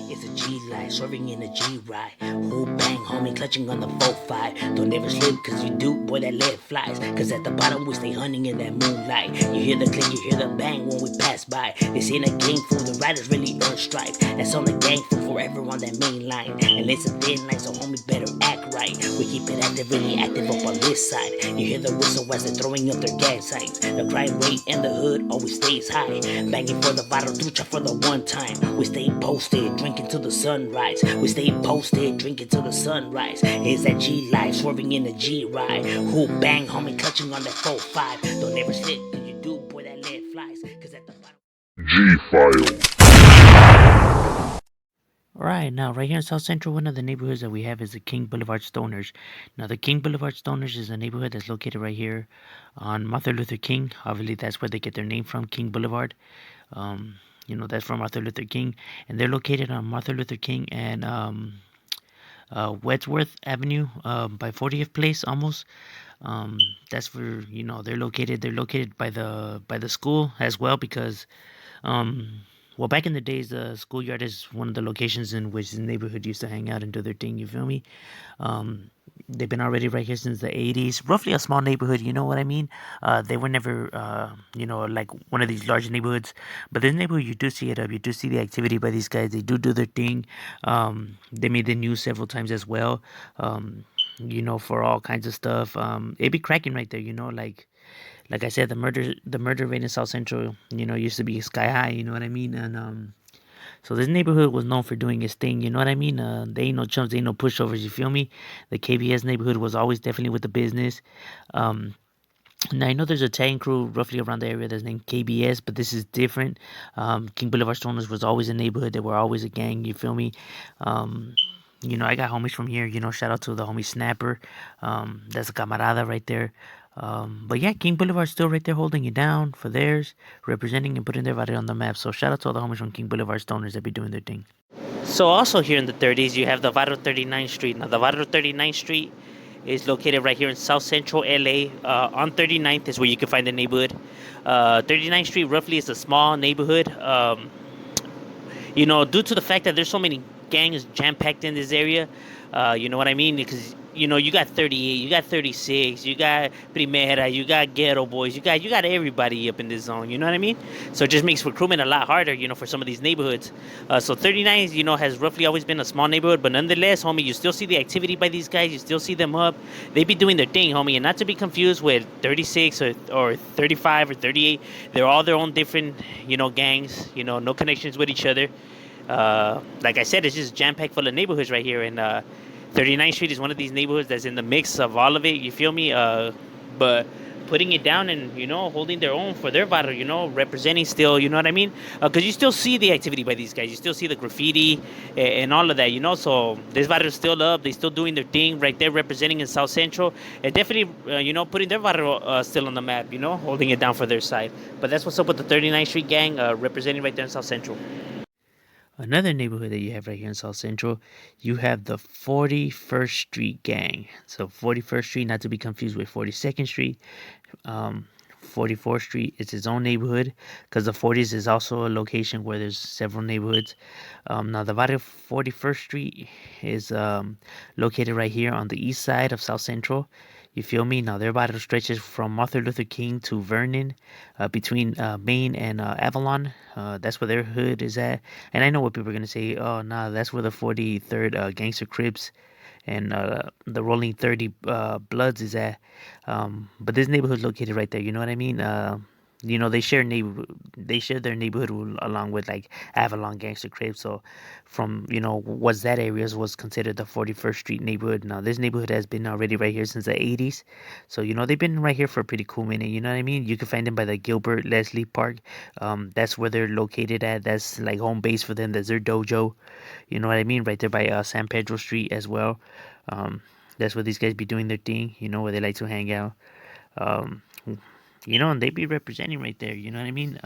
It's a G life, swerving in a G ride. Who bang, homie, clutching on the 4-5. Don't ever slip, cause you do, boy, that lead flies. Cause at the bottom we stay hunting in that moonlight. You hear the click, you hear the bang when we pass by. This ain't a game fool, the riders really earn stripe. That's on the gang fool, forever on that main line. And it's a thin line, so homie better act right. We keep it active, really active up on this side. You hear the whistle as they're throwing up their gas signs. The crime rate in the hood always stays high. Banging for the vital trucha for the one time. We stay posted, drinking till the sunrise. We stay posted, drinking till the sunrise. It's that G life, swerving in the G ride. Who bang, homie, clutching on that 4-5. Don't ever slip, cause you do, boy, that lead flies. Cause at the bottom G-File. Alright, now right here in South Central, one of the neighborhoods that we have is the King Boulevard Stoners. Now the King Boulevard Stoners is a neighborhood that's located right here on Martin Luther King. Obviously that's where they get their name from, King Boulevard. That's from Martin Luther King. And they're located on Martin Luther King and Wadsworth Avenue by 40th Place almost. That's where, they're located. They're located by the school as well because well, back in the days, the schoolyard is one of the locations in which the neighborhood used to hang out and do their thing. You feel me? They've been already right here since the 80s. Roughly a small neighborhood, you know what I mean? They were never, like one of these large neighborhoods. But this neighborhood, you do see it up. You do see the activity by these guys. They do their thing. They made the news several times as well, for all kinds of stuff. It be cracking right there, like I said, the murder rate in South Central, used to be sky high. You know what I mean? And so this neighborhood was known for doing its thing. You know what I mean? They ain't no chumps, they ain't no pushovers. You feel me? The KBS neighborhood was always definitely with the business. Now I know there's a tagging crew roughly around the area that's named KBS, but this is different. King Boulevard Stoners was always a neighborhood. They were always a gang. You feel me? I got homies from here. Shout out to the homie Snapper. That's a camarada right there. But yeah, King Boulevard's still right there holding it down for theirs, representing and putting their body on the map. So shout out to all the homies from King Boulevard Stoners that be doing their thing. So also here in the 30s, you have the Varo 39th Street. Now the Varo 39th Street is located right here in South Central LA. On 39th is where you can find the neighborhood. 39th Street roughly is a small neighborhood. Due to the fact that there's so many gangs jam-packed in this area, you know what I mean? Because, you got 38, you got 36, you got Primera, you got Ghetto Boys, you got everybody up in this zone, you know what I mean? So it just makes recruitment a lot harder, for some of these neighborhoods. So 39, has roughly always been a small neighborhood, but nonetheless, homie, you still see the activity by these guys, you still see them up. They be doing their thing, homie, and not to be confused with 36 or 35 or 38. They're all their own different, gangs, no connections with each other. Like I said, it's just jam-packed full of neighborhoods right here, and 39th Street is one of these neighborhoods that's in the mix of all of it, you feel me? But putting it down and, holding their own for their barrio, representing still, you know what I mean? Because you still see the activity by these guys. You still see the graffiti and all of that, so this barrio's still up. They still doing their thing right there, representing in South Central. And definitely, putting their barrio still on the map, holding it down for their side. But that's what's up with the 39th Street gang, representing right there in South Central. Another neighborhood that you have right here in South Central, you have the 41st Street gang. So 41st Street, not to be confused with 42nd Street. 44th Street is its own neighborhood because the 40s is also a location where there's several neighborhoods. Now the barrio 41st Street is located right here on the east side of South Central. You feel me? Now their barrio stretches from Martin Luther King to Vernon, between Main and Avalon. That's where their hood is at. And I know what people are gonna say. Oh, nah, that's where the 43rd Gangster Crips and the Rolling 30 Bloods is at. But this neighborhood's located right there. You know what I mean? They share their neighborhood along with like Avalon Gangster Crips. So from what's that area was considered the 41st Street neighborhood. Now this neighborhood has been already right here since the 80s. So they've been right here for a pretty cool minute. You know what I mean? You can find them by the Gilbert Leslie Park. That's where they're located at. That's like home base for them. That's their dojo. You know what I mean? Right there by San Pedro Street as well. That's where these guys be doing their thing. Where they like to hang out. And they be representing right there. You know what I mean?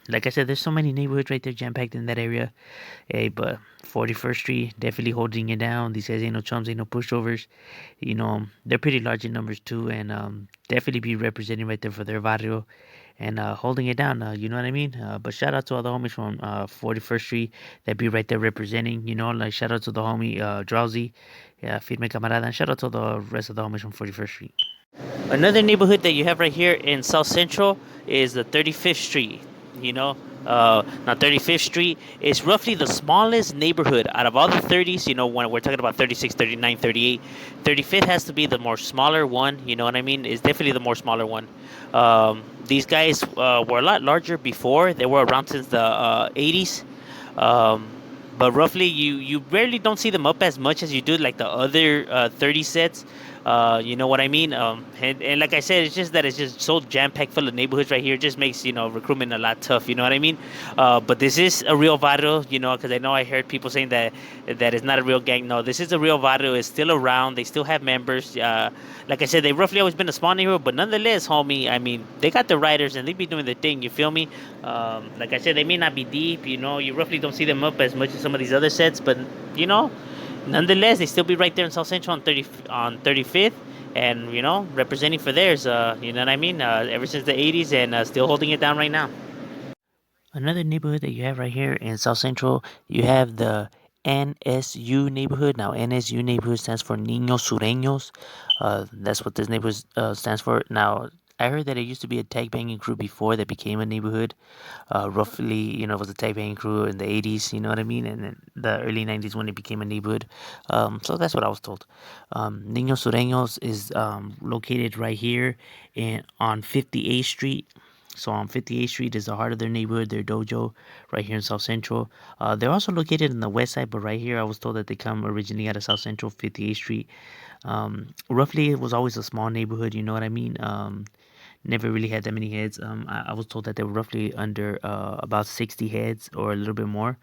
Like I said, there's so many neighborhoods right there jam-packed in that area. Hey, but 41st Street, definitely holding it down. These guys ain't no chumps, ain't no pushovers. They're pretty large in numbers too, and definitely be representing right there for their barrio. and holding it down. You know what I mean? But shout out to all the homies from 41st Street that be right there representing. You know, like shout out to the homie Drowsy, yeah, Firme Camarada, and shout out to the rest of the homies from 41st Street. Another neighborhood that you have right here in South Central is the 35th Street. You know, now 35th Street is roughly the smallest neighborhood out of all the 30s. You know, when we're talking about 36, 39, 38, 35th has to be the more smaller one. You know what I mean? It's definitely the more smaller one. These guys were a lot larger before. They were around since the 80s. Um, but roughly, you rarely don't see them up as much as you do like the other 30 sets. You know what I mean? And like I said, it's just that it's just so jam packed full of neighborhoods right here. It just makes recruitment a lot tough. You know what I mean? But this is a real barrio. You know, because I know I heard people saying that it's not a real gang. No, this is a real barrio. It's still around. They still have members. Like I said, they roughly always been a small neighborhood, but nonetheless, homie. I mean, they got the riders and they be doing their thing. You feel me? Like I said, they may not be deep. You know, you roughly don't see them up as much as some of these other sets, but you know, nonetheless, they still be right there in South Central on 35th, and representing for theirs. You know what I mean? Ever since the 80s, and still holding it down right now. Another neighborhood that you have right here in South Central, you have the NSU neighborhood. Now, NSU neighborhood stands for Niños Sureños. That's what this neighborhood stands for. Now, I heard that it used to be a tag banging crew before that became a neighborhood. Roughly, it was a tag banging crew in the 80s, you know what I mean? And in the early 90s when it became a neighborhood. So that's what I was told. Niños Sureños is located right here on 58th Street. So on 58th Street is the heart of their neighborhood, their dojo, right here in South Central. They're also located in the west side, but right here I was told that they come originally out of South Central, 58th Street. Roughly, it was always a small neighborhood, you know what I mean? Never really had that many heads. I was told that they were roughly under about 60 heads or a little bit more.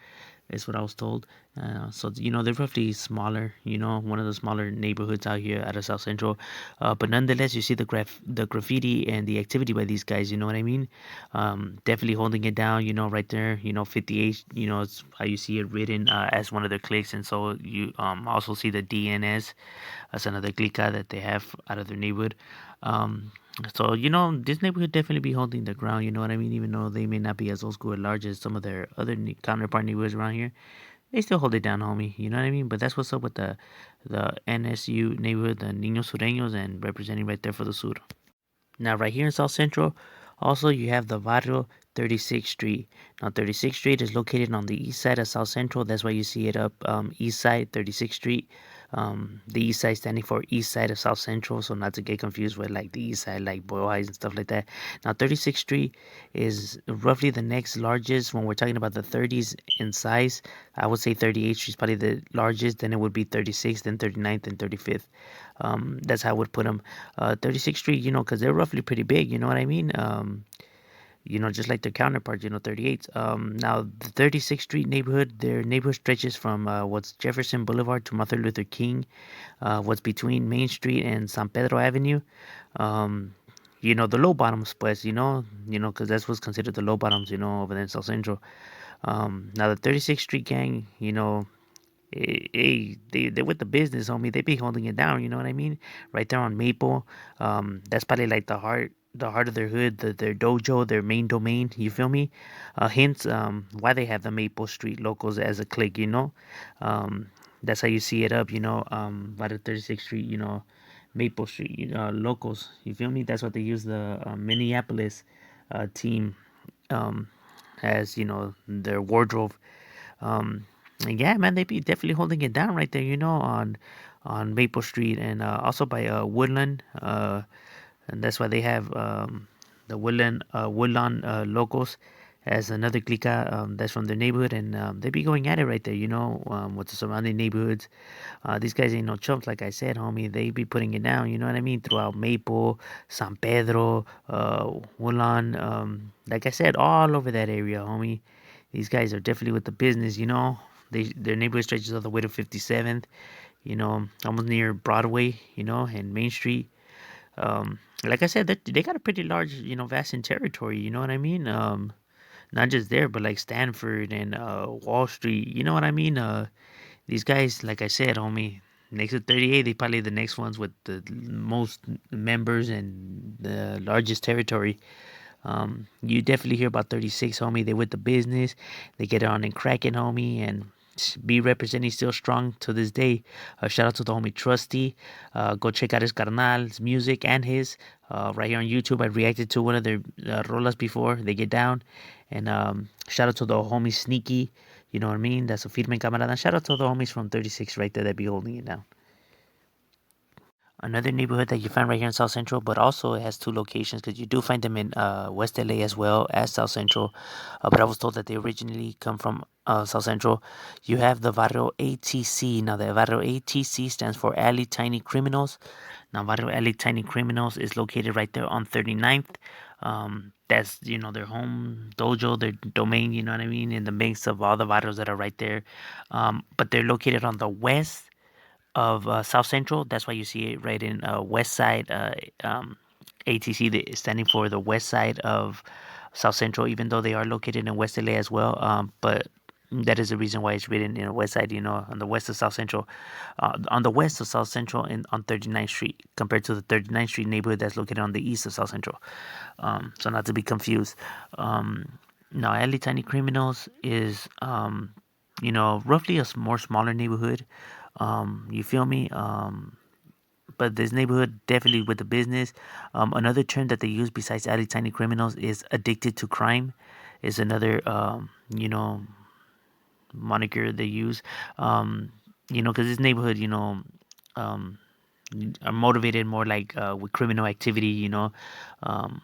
Is what I was told. So they're roughly smaller. One of the smaller neighborhoods out here out of South Central. But nonetheless, you see the graffiti and the activity by these guys. You know what I mean? Definitely holding it down. Right there. 58. It's how you see it written as one of their clicks, and so you also see the DNS as another clica that they have out of their neighborhood. So this neighborhood definitely be holding the ground. You know what I mean? Even though they may not be as old school or large as some of their other counterpart neighborhoods around here, they still hold it down, homie. You know what I mean? But that's what's up with the NSU neighborhood, the Niños Sureños, and representing right there for the sur. Now, right here in South Central, also you have the Barrio 36th Street. Now, 36th Street is located on the east side of South Central. That's why you see it up east side, 36th Street. The east side standing for east side of South Central, so not to get confused with like the east side, like Boyle Heights and stuff like that. Now, 36th Street is roughly the next largest when we're talking about the 30s in size. I would say 38th Street is probably the largest, then it would be 36th, then 39th, and 35th. That's how I would put them. 36th Street, because they're roughly pretty big, you know what I mean? Just like their counterparts, 38. Now, the 36th Street neighborhood, their neighborhood stretches from what's Jefferson Boulevard to Martin Luther King, what's between Main Street and San Pedro Avenue. The low bottoms, pues, because that's what's considered the low bottoms, over there in South Central. Now, the 36th Street gang, they're with the business, homie. They be holding it down, you know what I mean? Right there on Maple. That's probably like the heart of their hood, their dojo, their main domain. You feel me? Hence, why they have the Maple Street locals as a clique. That's how you see it up. By the 36th Street. Maple Street. Locals. You feel me? That's what they use the Minneapolis team as their wardrobe. And yeah, man, they be definitely holding it down right there, on Maple Street and also by Woodland. And that's why they have the Woodlawn locals as another clica that's from their neighborhood, and they be going at it right there, with the surrounding neighborhoods. These guys ain't no chumps, like I said, homie. They be putting it down, you know what I mean, throughout Maple, San Pedro, Woodlawn, like I said, all over that area, homie. These guys are definitely with the business, their neighborhood stretches all the way to 57th, almost near Broadway, and Main Street. Like I said, they got a pretty large, vast in territory. You know what I mean? Not just there, but like Stanford and Wall Street. You know what I mean? These guys, like I said, homie, next to 38, they probably the next ones with the most members and the largest territory. You definitely hear about 36, homie. They with the business. They get it on and cracking, homie, and be representing still strong to this day. Shout out to the homie Trusty. Go check out his carnal's music and his right here on YouTube. I reacted to one of their rolas before. They get down. And shout out to the homie Sneaky. You know what I mean? That's a firme camarada. And shout out to the homies from 36 right there that be holding it down. Another neighborhood that you find right here in South Central, but also it has two locations because you do find them in West LA as well as South Central. But I was told that they originally come from South Central. You have the Barrio ATC. Now, the Barrio ATC stands for Alley Tiny Criminals. Now, Barrio Alley Tiny Criminals is located right there on 39th. That's, their home dojo, their domain, you know what I mean, in the mix of all the barrios that are right there. But they're located on the west of South Central. That's why you see it right in West Side ATC, standing for the West Side of South Central, even though they are located in West LA as well. But that is the reason why it's written in West Side, on the west of South Central, on the west of South Central and on 39th Street, compared to the 39th Street neighborhood that's located on the east of South Central. So not to be confused. Now, LA Tiny Criminals is, roughly a more smaller neighborhood. You feel me? But this neighborhood definitely with the business. Another term that they use besides alley tiny criminals is addicted to crime. Is another moniker they use. Because this neighborhood, um, are motivated more like with criminal activity. Um,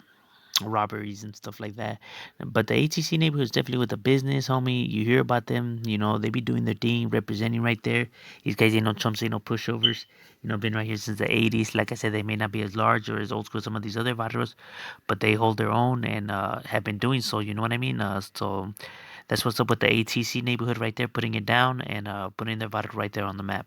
Robberies and stuff like that. But the ATC neighborhood is definitely with the business, homie. You hear about them, they be doing their thing, representing right there. These guys ain't no chumps, ain't no pushovers. Been right here since the 80s. Like I said, they may not be as large or as old school as some of these other barrios, but they hold their own and have been doing so. You know what I mean? So that's what's up with the ATC neighborhood right there, putting it down and putting their barrio right there on the map.